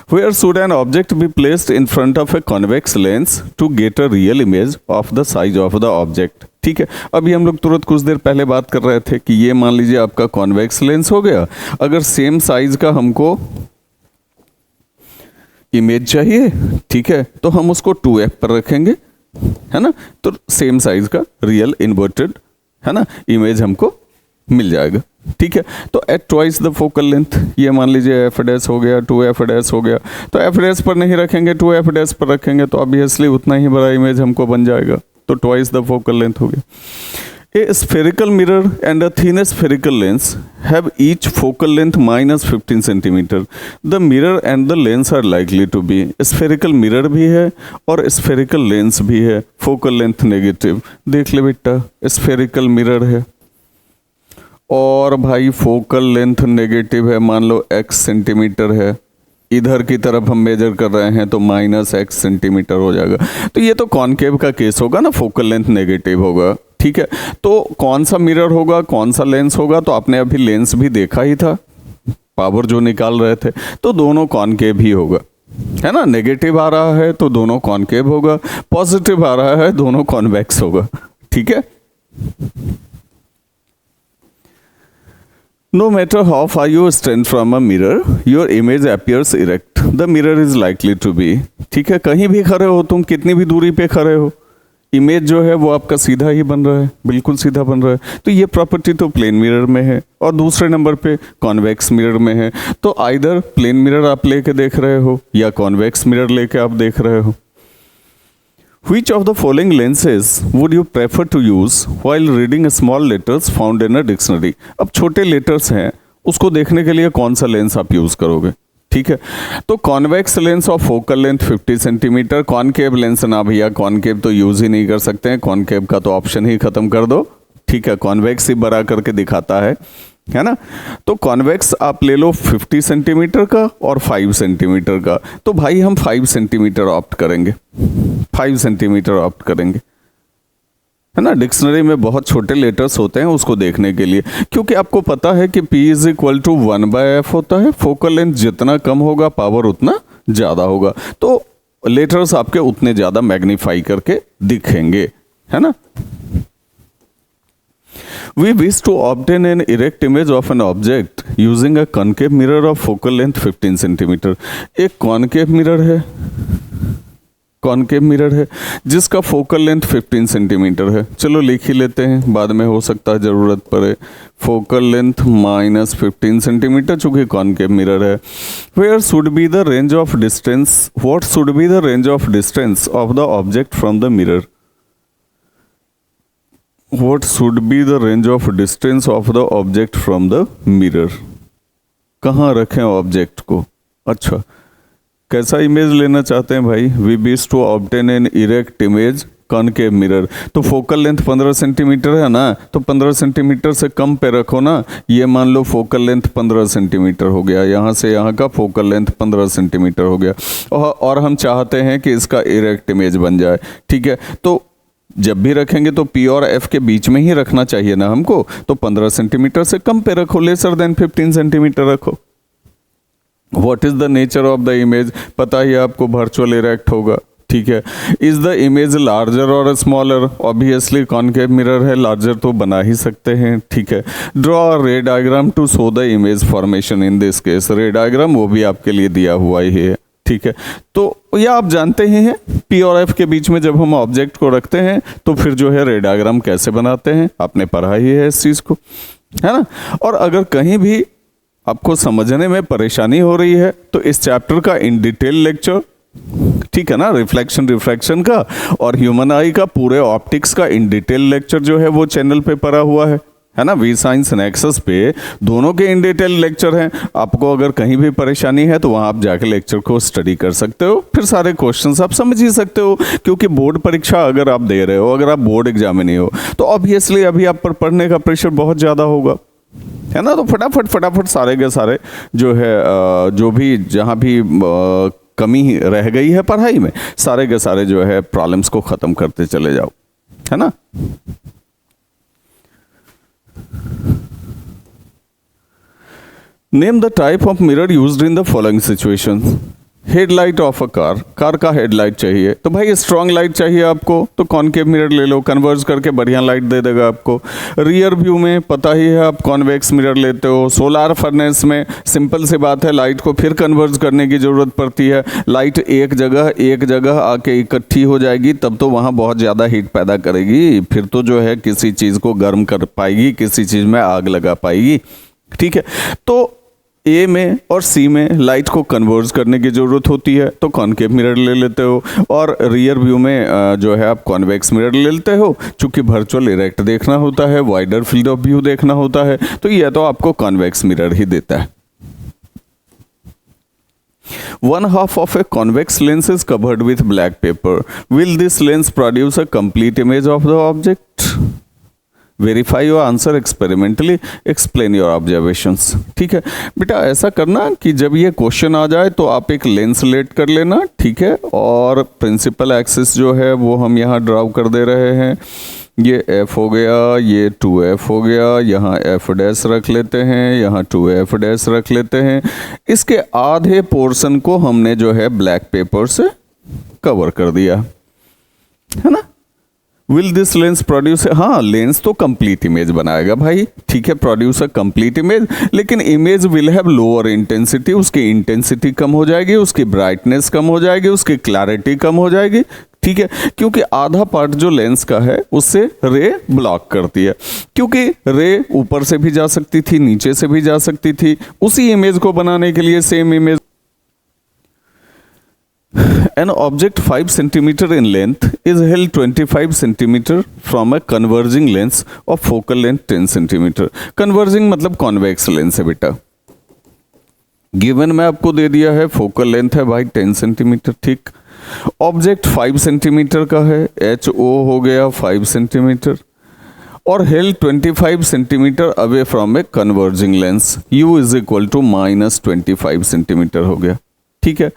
Where should an object be placed in front of a convex lens to get a real image of the size of the object? ठीक है। अभी हम लोग तुरंत कुछ देर पहले बात कर रहे थे कि ये मान लीजिए आपका कॉन्वेक्स लेंस हो गया। अगर सेम साइज का हमको इमेज चाहिए, ठीक है, तो हम उसको 2f पर रखेंगे, है ना। तो सेम साइज का रियल इन्वर्टेड, है ना, इमेज हमको मिल जाएगा, ठीक है। तो at twice the focal length, ये मान लीजिए f डैश हो गया, 2f डैश हो गया, तो f डैश पर नहीं रखेंगे, 2f डैश पर रखेंगे, तो ऑब्वियसली उतना ही बड़ा इमेज हमको बन जाएगा। तो ट्वाइस द फोकल लेंथ हो गया। A spherical mirror and a thin spherical lens have each focal length minus 15 centimeter. The mirror and the lens are likely to be spherical mirror भी है और spherical lens भी है, focal length negative. देख ले बेटा, spherical mirror है और भाई focal length negative है, मान लो x सेंटीमीटर है, इधर की तरफ हम मेजर कर रहे हैं तो माइनस x सेंटीमीटर हो जाएगा। तो ये तो कॉनकेव का केस होगा ना, फोकल लेंथ नेगेटिव होगा, ठीक है। तो कौन सा मिरर होगा, कौन सा लेंस होगा, तो आपने अभी लेंस भी देखा ही था, पावर जो निकाल रहे थे, तो दोनों कॉनकेव ही होगा, है ना। नेगेटिव आ रहा है तो दोनों कॉनकेव होगा, पॉजिटिव आ रहा है दोनों कॉन्वेक्स होगा, ठीक है। No matter how far you stand from a mirror, your image appears erect. The mirror is likely to be, ठीक है, कहीं भी खड़े हो तुम, कितनी भी दूरी पे खड़े हो, इमेज जो है वो आपका सीधा ही बन रहा है, बिल्कुल सीधा बन रहा है। तो ये प्रॉपर्टी तो प्लेन मिरर में है और दूसरे नंबर पे कॉन्वेक्स मिरर में है। तो आइदर प्लेन मिरर आप लेके देख रहे हो या कॉन्वेक्स मिरर लेके आप देख रहे हो। Which of the following lenses would you prefer to use while reading small letters found in a dictionary? अब छोटे लेटर्स हैं, उसको देखने के लिए कौन सा लेंस आप यूज करोगे, ठीक है। तो convex lens of focal length 50 centimetre, concave lens ना भैया, कॉनकेव तो यूज ही नहीं कर सकते हैं, कॉनकेव का तो ऑप्शन ही खत्म कर दो, ठीक है। कॉन्वेक्स ही बड़ा करके दिखाता है ना। तो कॉन्वेक्स आप ले लो 50 सेंटीमीटर का और 5 सेंटीमीटर का। तो भाई हम 5 सेंटीमीटर ऑप्ट करेंगे, 5 सेंटीमीटर ऑप्ट करेंगे, है ना। डिक्शनरी में बहुत छोटे लेटर्स होते हैं उसको देखने के लिए, क्योंकि आपको पता है कि P is equal to 1/f होता है। फोकल लेंथ जितना कम होगा पावर उतना ज़्यादा होगा, तो लेटर्स आपके उतने ज़्यादा मैग्नीफाई करके दिखेंगे, है ना। We wish to obtain an erect image of an object using a concave mirror of focal length 15 centimeter. एक कॉनकेव मिरर है जिसका फोकल लेंथ 15 सेंटीमीटर है। चलो लिख ही लेते हैं, बाद में हो सकता है जरूरत पड़े। फोकल लेंथ माइनस 15 सेंटीमीटर, चूंकि कॉनकेव मिरर है। Where should be the range of distance? What should be the range of distance of the object from the mirror? What should be the range of distance of the object from the mirror? कहाँ रखें object को? अच्छा, कैसा image लेना चाहते हैं भाई? We wish to obtain an erect image concave mirror. तो फोकल लेंथ 15 सेंटीमीटर है ना, तो 15 सेंटीमीटर से कम पे रखो ना। ये मान लो फोकल लेंथ 15 सेंटीमीटर हो गया, यहाँ से यहाँ का फोकल लेंथ 15 सेंटीमीटर हो गया, और हम चाहते हैं कि इसका इरेक्ट इमेज बन जाए, ठीक है। तो जब भी रखेंगे तो P और F के बीच में ही रखना चाहिए ना हमको, तो 15 सेंटीमीटर से कम पे रखो, लेसर देन 15 सेंटीमीटर रखो। What is the nature of the image? पता ही आपको, वर्चुअल इरेक्ट होगा, ठीक है। इज द इमेज लार्जर और स्मॉलर? ऑब्वियसली कॉनकेव मिरर है, लार्जर तो बना ही सकते हैं, ठीक है। Draw ray diagram to show the image formation in this case. Ray diagram वो भी आपके लिए दिया हुआ ही है, ठीक है। तो या आप जानते ही हैं P और F के बीच में जब हम ऑब्जेक्ट को रखते हैं तो फिर जो है रे डायग्राम कैसे बनाते हैं, आपने पढ़ा ही है इस चीज़ को, है ना। और अगर कहीं भी आपको समझने में परेशानी हो रही है तो इस चैप्टर का इन डिटेल लेक्चर, ठीक है ना, रिफ्लेक्शन का और ह्यूमन आई का, पूरे ऑप्टिक्स का इन डिटेल लेक्चर जो है वो चैनल पे पड़ा हुआ है ना। वी साइंस नेक्सस पे दोनों के इन डिटेल लेक्चर हैं। आपको अगर कहीं भी परेशानी है तो वहाँ आप जाके लेक्चर को स्टडी कर सकते हो, फिर सारे क्वेश्चंस आप समझ ही सकते हो। क्योंकि बोर्ड परीक्षा अगर आप दे रहे हो, अगर आप बोर्ड एग्जामिनी हो, तो ऑब्वियसली अभी आप पर पढ़ने का प्रेशर बहुत ज़्यादा होगा, है ना। तो फटाफट सारे के सारे जो है जो भी जहाँ भी कमी रह गई है पढ़ाई में, सारे के सारे जो है प्रॉब्लम्स को ख़त्म करते चले जाओ, है ना। Name the type of mirror used in the following situations. Headlight of a car का हेडलाइट चाहिए तो भाई स्ट्रॉन्ग लाइट चाहिए आपको, तो कॉनकेव मिरर ले लो, कन्वर्ज करके बढ़िया लाइट दे देगा आपको। रियर व्यू में पता ही है आप कॉन्वेक्स मिरर लेते हो। सोलार फर्नेस में सिंपल सी बात है, लाइट को फिर कन्वर्ज करने की ज़रूरत पड़ती है। लाइट एक जगह आके इकट्ठी हो जाएगी तब तो वहाँ बहुत ज़्यादा हीट पैदा करेगी, फिर तो जो है किसी चीज़ को गर्म कर पाएगी, किसी चीज़ में आग लगा पाएगी, ठीक है। तो ए में और सी में लाइट को कन्वर्ज करने की ज़रूरत होती है तो कॉनकेव मिरर ले लेते हो, और रियर व्यू में जो है आप कॉन्वेक्स मिरर ले लेते हो। चूंकि वर्चुअल इरेक्ट देखना होता है, वाइडर फील्ड ऑफ व्यू देखना होता है, तो यह तो आपको कॉन्वेक्स मिरर ही देता है। 1/2 of a convex lens is covered with black paper. Will this lens produce a complete image of the object? Verify your answer experimentally. Explain your observations. ठीक है बेटा, ऐसा करना कि जब ये क्वेश्चन आ जाए तो आप एक लेंस सेलेक्ट कर लेना, ठीक है, और प्रिंसिपल एक्सिस जो है वो हम यहाँ ड्राउ कर दे रहे हैं। ये f हो गया, ये 2f हो गया, यहाँ f डैश रख लेते हैं, यहाँ 2f डैश रख लेते हैं। इसके आधे पोर्शन को हमने जो है ब्लैक पेपर से कवर कर दिया है ना। विल दिस लेंस प्रोड्यूस, हाँ लेंस तो कंप्लीट इमेज बनाएगा भाई, ठीक है, प्रोड्यूस अ कंप्लीट इमेज, लेकिन image will have lower intensity, उसकी इंटेंसिटी कम हो जाएगी, उसकी ब्राइटनेस कम हो जाएगी, उसकी क्लैरिटी कम हो जाएगी, ठीक है, क्योंकि आधा पार्ट जो लेंस का है उससे रे ब्लॉक करती है, क्योंकि रे ऊपर से भी जा सकती थी, नीचे से भी जा सकती थी। उसी इमेज को बनाने के लिए same image, an object 5 centimeter in length is held 25 centimeter from a converging lens of focal length 10 centimeter। converging मतलब convex lens है बेटा। गिवन में आपको दे दिया है फोकल लेंथ है भाई 10 सेंटीमीटर, ठीक। ऑब्जेक्ट 5 सेंटीमीटर का है, एच ओ हो गया 5 सेंटीमीटर, और held 25 centimetre away from a converging lens, U is equal to -25 centimetre हो गया, ठीक है।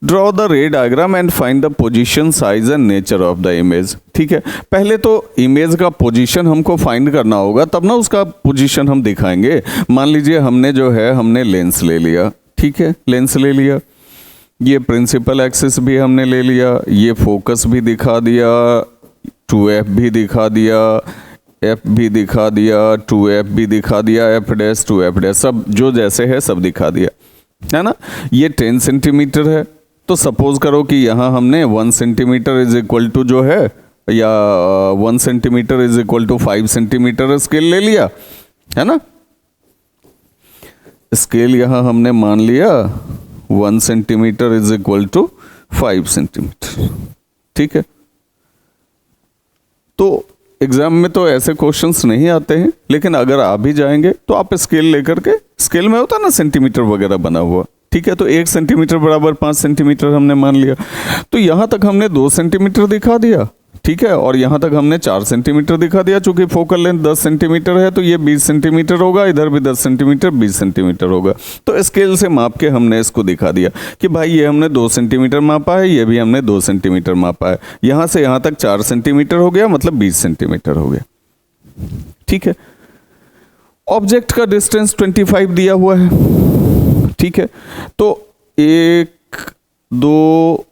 Draw the ray diagram and find the position, size and nature of the image, ठीक है। पहले तो इमेज का पोजीशन हमको फाइंड करना होगा, तब ना उसका पोजीशन हम दिखाएंगे। मान लीजिए हमने जो है हमने लेंस ले लिया, ठीक है, लेंस ले लिया, ये प्रिंसिपल एक्सिस भी हमने ले लिया, ये फोकस भी दिखा दिया, 2f भी दिखा दिया, f भी दिखा दिया, 2f भी दिखा दिया, f डैश 2f डैश सब जो जैसे है सब दिखा दिया, है ना। ये 10 सेंटीमीटर है, तो सपोज करो कि यहाँ हमने 1 सेंटीमीटर इज इक्वल टू जो है, या 1 centimetre is equal to 5 centimetre scale ले लिया, है ना। स्केल यहाँ हमने मान लिया 1 centimetre is equal to 5 centimetre, ठीक है। तो एग्जाम में तो ऐसे क्वेश्चंस नहीं आते हैं, लेकिन अगर आ भी जाएंगे तो आप स्केल लेकर के, स्केल में होता है ना सेंटीमीटर वगैरह बना हुआ, ठीक है, तो 1 सेंटीमीटर बराबर 5 सेंटीमीटर हमने मान लिया, तो यहां तक हमने 2 सेंटीमीटर दिखा दिया, ठीक है, और यहां तक हमने 4 सेंटीमीटर दिखा दिया। चूंकि फोकल लेंथ 10 सेंटीमीटर है तो ये 20 सेंटीमीटर होगा, इधर भी 10 सेंटीमीटर 20 सेंटीमीटर होगा। तो स्केल से माप के हमने इसको दिखा दिया कि भाई ये हमने 2 सेंटीमीटर मापा है, ये भी हमने 2 सेंटीमीटर मापा है, यहां से यहां तक 4 सेंटीमीटर हो गया, मतलब 20 सेंटीमीटर हो गया, ठीक है। ऑब्जेक्ट का डिस्टेंस 25 दिया हुआ है, ठीक है, तो 1 2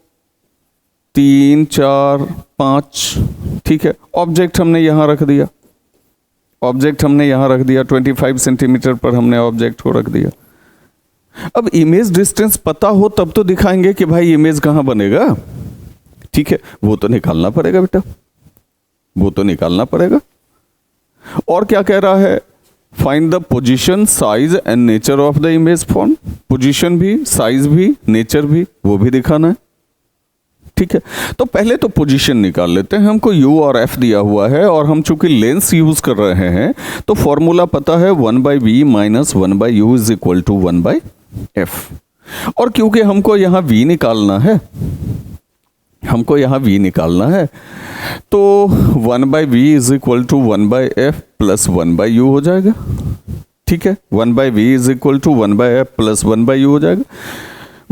3 4 5, ठीक है। ऑब्जेक्ट हमने यहां रख दिया, ऑब्जेक्ट हमने यहां रख दिया, 25 सेंटीमीटर पर हमने ऑब्जेक्ट को रख दिया। अब इमेज डिस्टेंस पता हो तब तो दिखाएंगे कि भाई इमेज कहां बनेगा, ठीक है, वो तो निकालना पड़ेगा बेटा, वो तो निकालना पड़ेगा। और क्या कह रहा है, find the position, size and nature of the image form. Position भी, साइज भी, नेचर भी, वो भी दिखाना है, ठीक है। तो पहले तो पोजीशन निकाल लेते हैं। हमको u और f दिया हुआ है, और हम चूंकि लेंस यूज कर रहे हैं तो फॉर्मूला पता है 1/v minus 1/u is equal to 1/f। और क्योंकि हमको यहाँ v निकालना है, हमको यहाँ v निकालना है, तो 1/v is equal to 1/f plus 1/u हो जाएगा, ठीक है। 1/v is equal to 1/f plus 1/u हो जाएगा।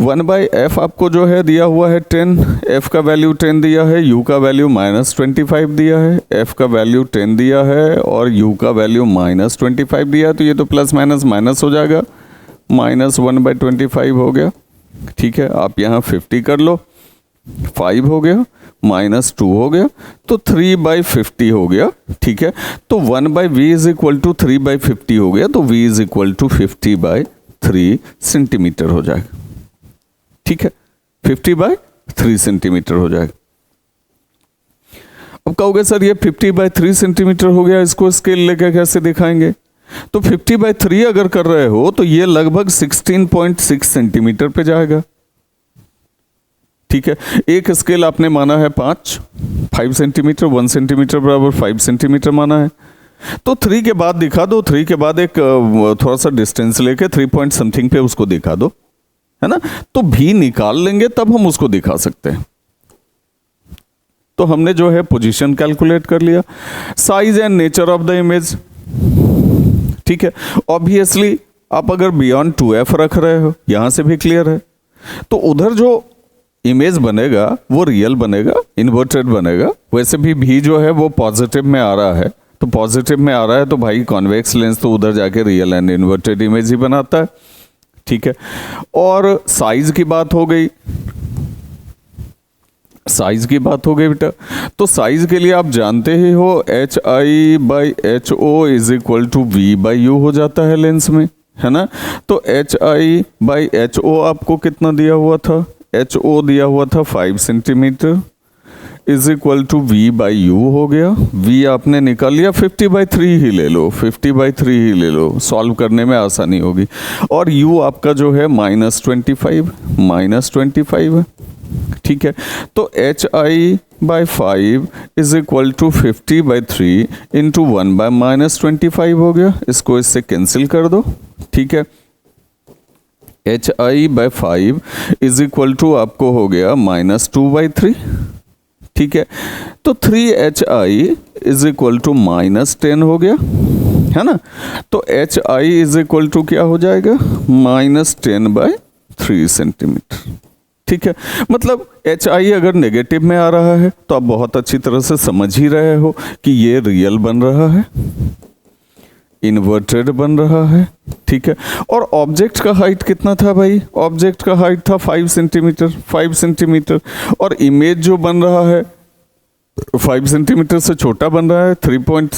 1/f आपको जो है दिया हुआ है 10, f का वैल्यू 10 दिया है, u का वैल्यू -25 दिया है, f का वैल्यू 10 दिया है और u का वैल्यू -25 दिया है, तो ये तो प्लस माइनस माइनस हो जाएगा, -1/25 हो गया, ठीक है। आप यहाँ 50 कर लो, 5 हो गया, -2 हो गया, तो 3/50 हो गया, ठीक है। तो 1/v इज इक्वल टू 3/50 हो गया, तो v is equal to 50/3 centimetre हो जाएगा, ठीक है, 50/3 सेंटीमीटर हो जाएगा। अब कहोगे सर ये 50/3 सेंटीमीटर हो गया, इसको स्केल लेकर कैसे दिखाएंगे? तो 50/3 अगर कर रहे हो तो ये लगभग 16.6 सेंटीमीटर पे जाएगा। ठीक है, एक स्केल आपने माना है 5 सेंटीमीटर, 1 सेंटीमीटर बराबर 5 सेंटीमीटर माना है। तो 3 के बाद दिखा दो, 3 के बाद एक थोड़ा सा डिस्टेंस लेके 3 पॉइंट समथिंग पे उसको दिखा दो, है ना। तो भी निकाल लेंगे तब हम उसको दिखा सकते हैं। तो हमने जो है पोजीशन कैलकुलेट कर लिया। Size and nature of the image, ठीक है। ऑब्वियसली आप अगर बियॉन्ड 2f रख रहे हो, यहां से भी क्लियर है, तो उधर जो इमेज बनेगा वो रियल बनेगा, इन्वर्टेड बनेगा। वैसे भी जो है वो पॉजिटिव में आ रहा है, तो पॉजिटिव में आ रहा है तो भाई कॉन्वेक्स लेंस तो उधर जाके रियल एंड इन्वर्टेड इमेज ही बनाता है। ठीक है, और साइज की बात हो गई, साइज की बात हो गई बेटा। तो साइज के लिए आप जानते ही हो HI/HO is equal to V/U हो जाता है लेंस में, है ना। तो HI/HO आपको कितना दिया हुआ था, HO दिया हुआ था 5 centimetre is equal to V/U हो गया। V आपने निकाल लिया, 50/3 ही ले लो, 50/3 ही ले लो, सॉल्व करने में आसानी होगी। और U आपका जो है -25 है। ठीक है, तो HI/5 is equal to 50/3 into 1/-25 हो गया। इसको इससे कैंसिल कर दो। ठीक है, HI/5 इज इक्वल टू आपको हो गया -2/3। ठीक है, तो 3HI इज इक्वल टू -10 हो गया, है ना। तो HI इज इक्वल टू क्या हो जाएगा, -10/3 सेंटीमीटर। ठीक है, मतलब HI अगर नेगेटिव में आ रहा है तो आप बहुत अच्छी तरह से समझ ही रहे हो कि ये रियल बन रहा है, इन्वर्टेड बन रहा है। ठीक है, और ऑब्जेक्ट का हाइट कितना था भाई, ऑब्जेक्ट का हाइट था 5 सेंटीमीटर, और इमेज जो बन रहा है 5 सेंटीमीटर से छोटा बन रहा है, 3 पॉइंट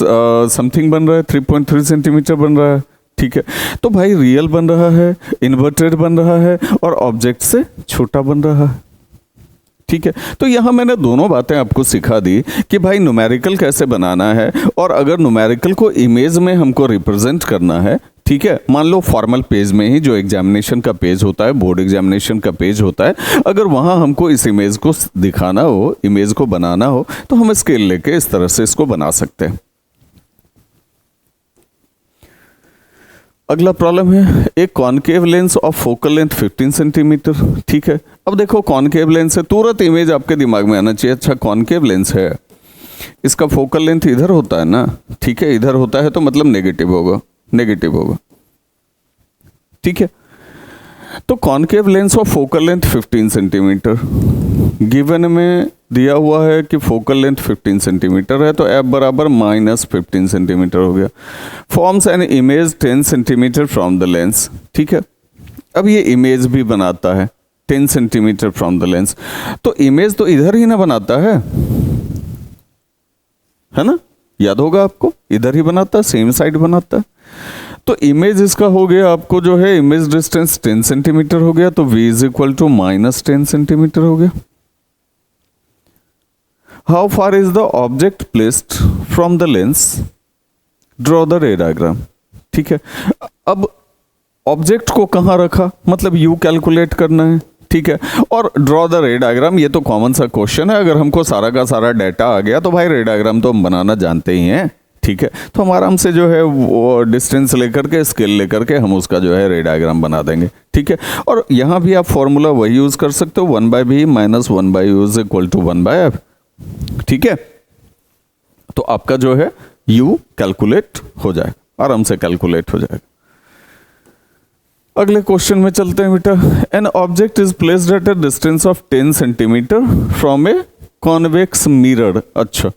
समथिंग बन रहा है, 3.3 सेंटीमीटर बन रहा है। ठीक है, तो भाई रियल बन रहा है, इन्वर्टेड बन रहा है, और ऑब्जेक्ट से छोटा बन रहा है। ठीक है, तो यहां मैंने दोनों बातें आपको सिखा दी कि भाई न्यूमेरिकल कैसे बनाना है, और अगर न्यूमेरिकल को इमेज में हमको रिप्रेजेंट करना है, ठीक है, मान लो फॉर्मल पेज में ही जो एग्जामिनेशन का पेज होता है, बोर्ड एग्जामिनेशन का पेज होता है, अगर वहां हमको इस इमेज को दिखाना हो, इमेज को बनाना हो, तो हम स्केल लेके इस तरह से इसको बना सकते हैं। अगला प्रॉब्लम है, एक concave lens of focal length 15 centimetre. ठीक है, अब देखो कॉनकेव लेंस है, तुरंत इमेज आपके दिमाग में आना चाहिए, अच्छा कॉनकेव लेंस है, इसका फोकल लेंथ इधर होता है ना। ठीक है, इधर होता है तो मतलब नेगेटिव होगा, नेगेटिव होगा। ठीक है, तो concave lens of focal length 15 centimetre given में दिया हुआ है कि फोकल लेंथ 15 सेंटीमीटर है, तो f बराबर -15 सेंटीमीटर हो गया। Forms an image 10 centimetre from the lens. ठीक है, अब ये इमेज भी बनाता है 10 सेंटीमीटर फ्रॉम द लेंस, तो इमेज तो इधर ही ना बनाता है ना, याद होगा आपको, इधर ही बनाता है, सेम साइड बनाता है। तो इमेज इसका हो गया आपको जो है इमेज डिस्टेंस 10 सेंटीमीटर हो गया, तो v is equal to -10 centimetre हो गया। How far is the object placed from the lens, draw the ray diagram. ठीक है, अब ऑब्जेक्ट को कहां रखा, मतलब u कैलकुलेट करना है। ठीक है, और ड्रॉ द रे डायग्राम, ये तो कॉमन सा क्वेश्चन है, अगर हमको सारा का सारा डाटा आ गया तो भाई रे डायग्राम तो हम बनाना जानते ही हैं। ठीक है, तो हम आराम से जो है वो डिस्टेंस लेकर के, स्केल लेकर के हम उसका जो है रे डायग्राम बना देंगे। ठीक है, और यहाँ भी आप फॉर्मूला वही यूज कर सकते हो, 1/b - 1/u is equal to 1/f। ठीक है, तो आपका जो है u कैलकुलेट हो जाए, आराम से कैलकुलेट हो जाएगा। अगले क्वेश्चन में चलते हैं बेटा। An object is placed at a distance of 10 centimetre from a convex mirror. अच्छा,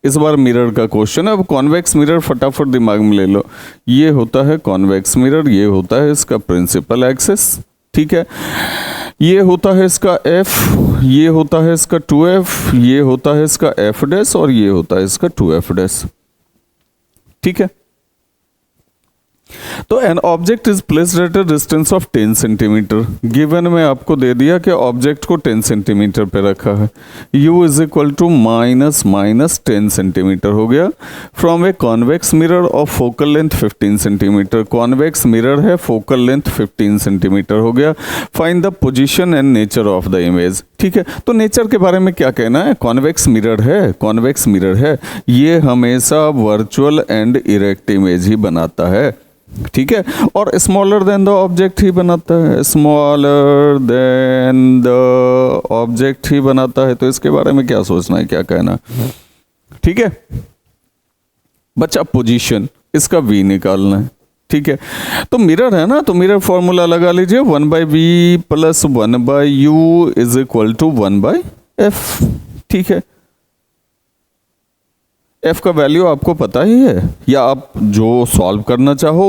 इस बार मिरर का क्वेश्चन है। अब कॉन्वेक्स मिरर फटाफट दिमाग में ले लो, ये होता है कॉन्वेक्स मिरर, ये होता है इसका प्रिंसिपल एक्सिस। ठीक है, ये होता है इसका f, ये होता है इसका 2f, ये होता है इसका f डैश, और ये होता है इसका 2f डैश। ठीक है, तो an object is placed at a distance of 10 centimetre. Given में आपको दे दिया कि ऑब्जेक्ट को 10 सेंटीमीटर पे रखा है, u is equal to minus 10 centimetre हो गया, from a convex mirror of focal length 15 centimetre. Convex mirror है, फोकल लेंथ 15 सेंटीमीटर हो गया। Find the position and nature of the image. ठीक है, तो नेचर के बारे में क्या कहना है? कॉन्वेक्स मिरर है, कॉन्वेक्स मिरर है, ये हमेशा वर्चुअल एंड इरेक्ट इमेज ही बनाता है। ठीक है, और स्मॉलर देन द ऑब्जेक्ट ही बनाता है, स्मॉलर देन द ऑब्जेक्ट ही बनाता है। तो इसके बारे में क्या सोचना है, क्या कहना है? ठीक है बच्चा, पोजीशन इसका v निकालना है। ठीक है, तो मिरर है ना, तो मिरर फॉर्मूला लगा लीजिए, 1/v plus 1/u is equal to 1/f। ठीक है, f का वैल्यू आपको पता ही है, या आप जो सॉल्व करना चाहो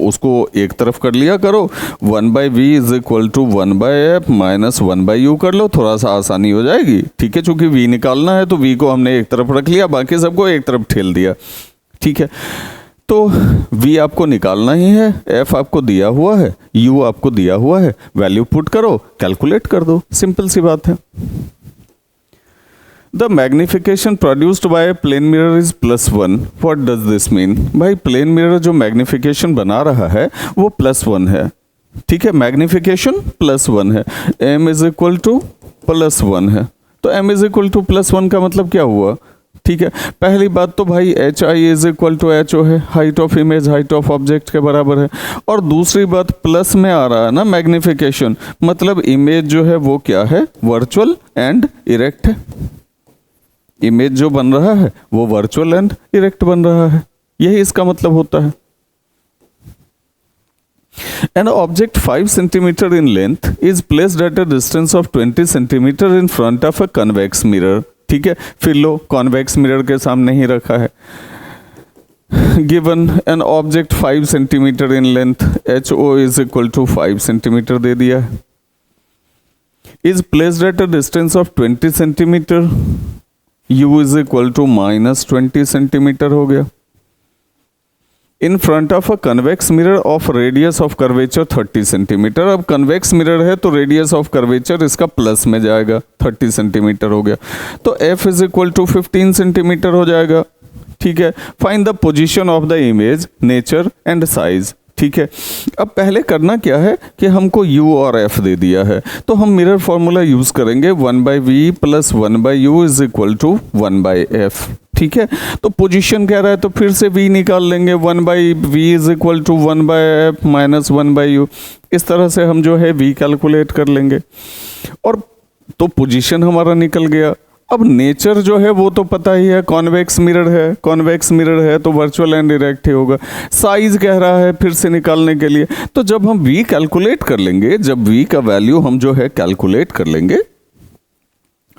उसको एक तरफ कर लिया करो। 1/v is equal to 1/f minus 1/u कर लो, थोड़ा सा आसानी हो जाएगी। ठीक है, चूंकि v निकालना है तो v को हमने एक तरफ रख लिया, बाकी सबको एक तरफ ठेल दिया। ठीक है, तो v आपको निकालना ही है, f आपको दिया हुआ है, u आपको दिया हुआ है, वैल्यू पुट करो, कैलकुलेट कर दो, सिंपल सी बात है। The magnification produced by a plane mirror is +1. What does this mean? भाई प्लेन मिरर जो मैग्निफिकेशन बना रहा है वो +1 है। ठीक है, मैग्निफिकेशन +1 है, m इज इक्वल टू +1 है। तो m इज इक्वल टू +1 का मतलब क्या हुआ? ठीक है, पहली बात तो भाई H I is equal to H O है, height of image height of object के बराबर है। और दूसरी बात प्लस में आ रहा है ना मैग्निफिकेशन, मतलब इमेज जो है वो क्या है? वर्चुअल एंड इरेक्ट है। इमेज जो बन रहा है वो वर्चुअल एंड इरेक्ट बन रहा है, यही इसका मतलब होता है। An object 5 centimeter in length is placed at a distance of 20 centimeter in front of a convex mirror. ठीक है, फिर लो कॉन्वेक्स मिरर के सामने ही रखा है। Given an object 5 centimeter in length, HO is equal to 5 centimeter दे दिया है, is placed at a distance of 20 centimeter, u is equal to minus 20 centimetre हो गया, in front of a convex mirror of radius of curvature 30 centimetre. अब convex mirror है तो radius of curvature इसका plus में जाएगा, 30 सेंटीमीटर हो गया, तो f is equal to 15 centimetre हो जाएगा। ठीक है, find the position of the image, nature and size. ठीक है, अब पहले करना क्या है कि हमको u और f दे दिया है, तो हम मिरर फॉर्मूला यूज करेंगे, 1/v plus 1/u is equal to 1/f। ठीक है, तो पोजीशन कह रहा है तो फिर से v निकाल लेंगे, 1/v is equal to 1/f minus 1/u। इस तरह से हम जो है v कैलकुलेट कर लेंगे, और तो पोजीशन हमारा निकल गया। अब नेचर जो है वो तो पता ही है, कॉन्वेक्स मिरर है, कॉन्वेक्स मिरर है तो वर्चुअल एंड इरेक्ट ही होगा। साइज कह रहा है फिर से निकालने के लिए, तो जब हम v कैलकुलेट कर लेंगे, जब v का वैल्यू हम जो है कैलकुलेट कर लेंगे,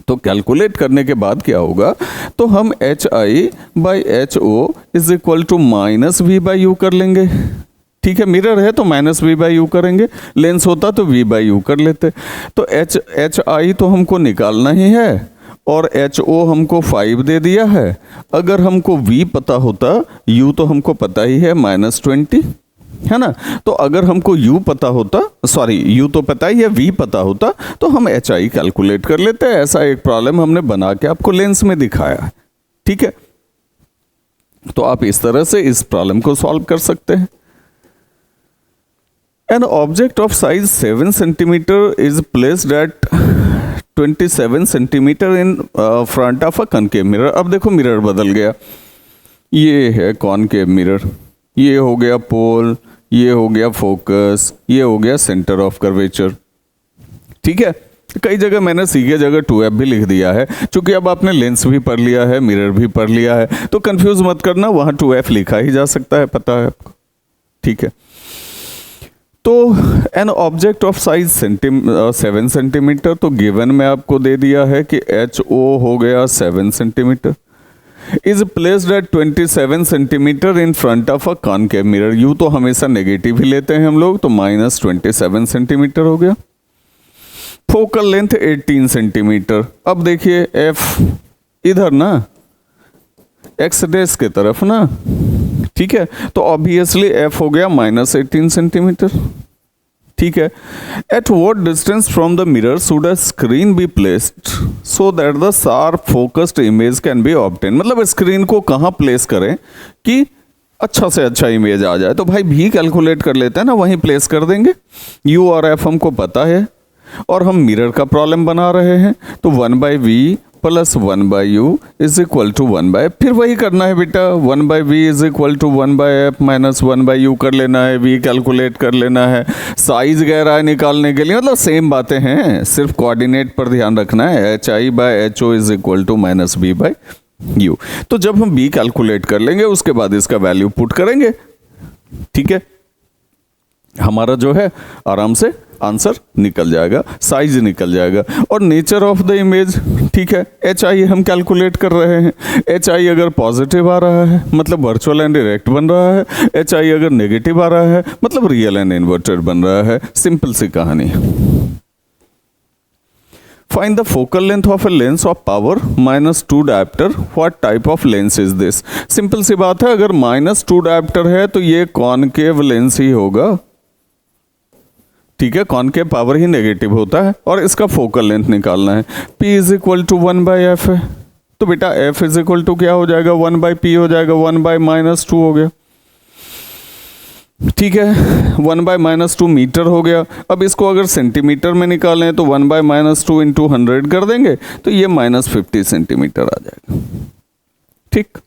तो कैलकुलेट करने के बाद क्या होगा, तो हम HI/HO is equal to -v/u कर लेंगे। ठीक है, मिरर है तो -v/u करेंगे, लेंस होता तो v/u कर लेते। तो HI तो हमको निकालना ही है, और HO हमको 5 दे दिया है। अगर हमको v पता होता, u तो हमको पता ही है -20 है ना, तो अगर हमको u पता होता, सॉरी u तो पता ही है, v पता होता, तो हम HI कैलकुलेट कर लेते। ऐसा एक प्रॉब्लम हमने बना के आपको लेंस में दिखाया है। ठीक है, तो आप इस तरह से इस प्रॉब्लम को सॉल्व कर सकते हैं। An object of size 7 centimeter is placed at 27 centimetre in front of a concave mirror. अब देखो मिरर बदल गया, ये है कॉनकेव मिरर, ये हो गया पोल, ये हो गया फोकस, ये हो गया सेंटर ऑफ कर्वेचर। ठीक है, कई जगह मैंने सीखे जगह 2f भी लिख दिया है, क्योंकि अब आपने लेंस भी पढ़ लिया है, मिरर भी पढ़ लिया है, तो कंफ्यूज मत करना, वहां 2f लिखा ही जा सकता है, पता है आपको। ठीक है, तो an object of size 7 centimetre, तो गिवन में आपको दे दिया है कि HO हो गया 7 centimetre, is placed at 27 centimetre in front of a concave mirror. You तो हमेशा नेगेटिव ही लेते हैं हम लोग, तो -27 सेंटीमीटर हो गया। Focal length 18 centimetre. अब देखिए F इधर ना, एक्स डेस्क की तरफ ना, ठीक है, तो ऑब्वियसली एफ हो गया -18 सेंटीमीटर। ठीक है, at what distance from the mirror should a screen be placed so that the sharp focused image can be obtain. मतलब स्क्रीन को कहाँ प्लेस करें कि अच्छा से अच्छा इमेज आ जाए। तो भाई भी कैलकुलेट कर लेते हैं ना, वहीं प्लेस कर देंगे। यू और एफ हमको पता है और हम मिरर का प्रॉब्लम बना रहे हैं, तो 1/v plus 1/u is equal to 1/f। फिर वही करना है बेटा, 1/v is equal to 1/f minus 1/u कर लेना है, v कैलकुलेट कर लेना है। साइज गहराई निकालने के लिए मतलब सेम बातें हैं, सिर्फ कोऑर्डिनेट पर ध्यान रखना है। hi/ho is equal to minus b/u। तो जब हम b कैलकुलेट कर लेंगे उसके बाद इसका वैल्यू पुट करेंगे, ठीक है, हमारा जो है आराम से आंसर निकल जाएगा, साइज निकल जाएगा। और नेचर ऑफ द इमेज, ठीक है, एच आई हम कैलकुलेट कर रहे हैं। एच आई अगर पॉजिटिव आ रहा है मतलब वर्चुअल एंड डायरेक्ट बन रहा है, एच आई अगर नेगेटिव आ रहा है मतलब रियल एंड इन्वर्टेड बन रहा है। सिंपल सी कहानी। Find the focal length of a lens of power -2 diopter. What type of lens is this? Simple सी बात है, अगर -2 diopter है तो ये कॉनकेव लेंस ही होगा। ठीक है, कॉनकेव पावर ही नेगेटिव होता है और इसका फोकल लेंथ निकालना है। P is equal to 1/f है, तो बेटा F इज इक्वल टू क्या हो जाएगा, 1/P हो जाएगा, 1/-2 हो गया। ठीक है, 1/-2 मीटर हो गया। अब इसको अगर सेंटीमीटर में निकालें तो 1/-2 इंटू 100 कर देंगे तो ये -50 सेंटीमीटर आ जाएगा। ठीक,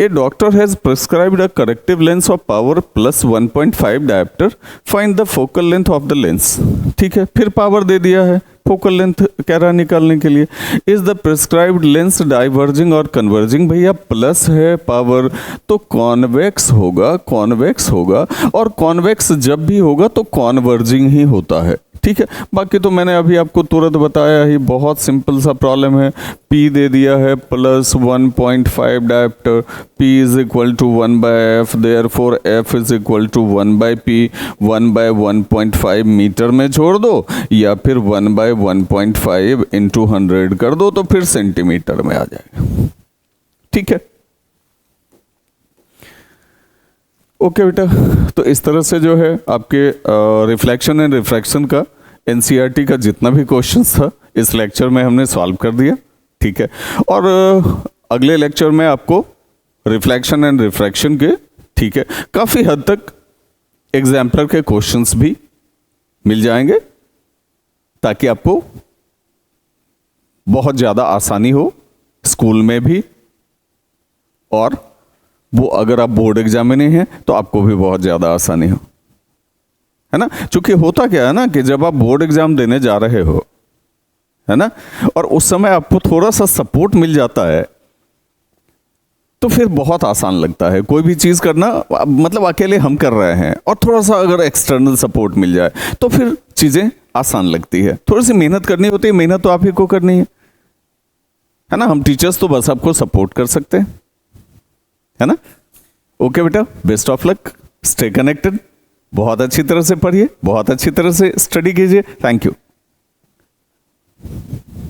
a doctor has prescribed a corrective lens of power plus 1.5 dioptre, find the focal length of the lens. ठीक है, फिर पावर दे दिया है, फोकल लेंथ कह रहा निकालने के लिए। Is the prescribed lens diverging और कन्वर्जिंग, भैया प्लस है पावर तो कॉन्वेक्स होगा, कॉन्वेक्स होगा, और कॉन्वेक्स जब भी होगा तो कॉन्वर्जिंग ही होता है। ठीक है, बाकी तो मैंने अभी आपको तुरंत बताया ही, बहुत सिंपल सा प्रॉब्लम है। P दे दिया है plus 1.5 dioptre, P is equal to 1/f, therefore F is equal to 1/P। 1/1.5 metre में छोड़ दो या फिर 1/1.5 इंटू 100 कर दो तो फिर सेंटीमीटर में आ जाएगा। ठीक है, ओके बेटा, तो इस तरह से जो है आपके रिफ्लेक्शन एंड रिफ्रैक्शन का एनसीईआरटी का जितना भी क्वेश्चंस था इस लेक्चर में हमने सॉल्व कर दिया। ठीक है, और अगले लेक्चर में आपको रिफ्लेक्शन एंड रिफ्रैक्शन के, ठीक है, काफ़ी हद तक एग्जाम्पलर के क्वेश्चंस भी मिल जाएंगे ताकि आपको बहुत ज़्यादा आसानी हो स्कूल में भी, और वो अगर आप बोर्ड एग्जाम में नहीं हैं तो आपको भी बहुत ज़्यादा आसानी हो, है ना। क्योंकि होता क्या है ना कि जब आप बोर्ड एग्जाम देने जा रहे हो, है ना, और उस समय आपको थोड़ा सा सपोर्ट मिल जाता है तो फिर बहुत आसान लगता है कोई भी चीज़ करना। मतलब अकेले हम कर रहे हैं और थोड़ा सा अगर एक्सटर्नल सपोर्ट मिल जाए तो फिर चीज़ें आसान लगती है। थोड़ी सी मेहनत करनी होती है, मेहनत तो आप ही को करनी है ना। हम टीचर्स तो बस आपको सपोर्ट कर सकते हैं, है ना। ओके बेटा, best of luck, stay connected, बहुत अच्छी तरह से पढ़िए, बहुत अच्छी तरह से स्टडी कीजिए। Thank you.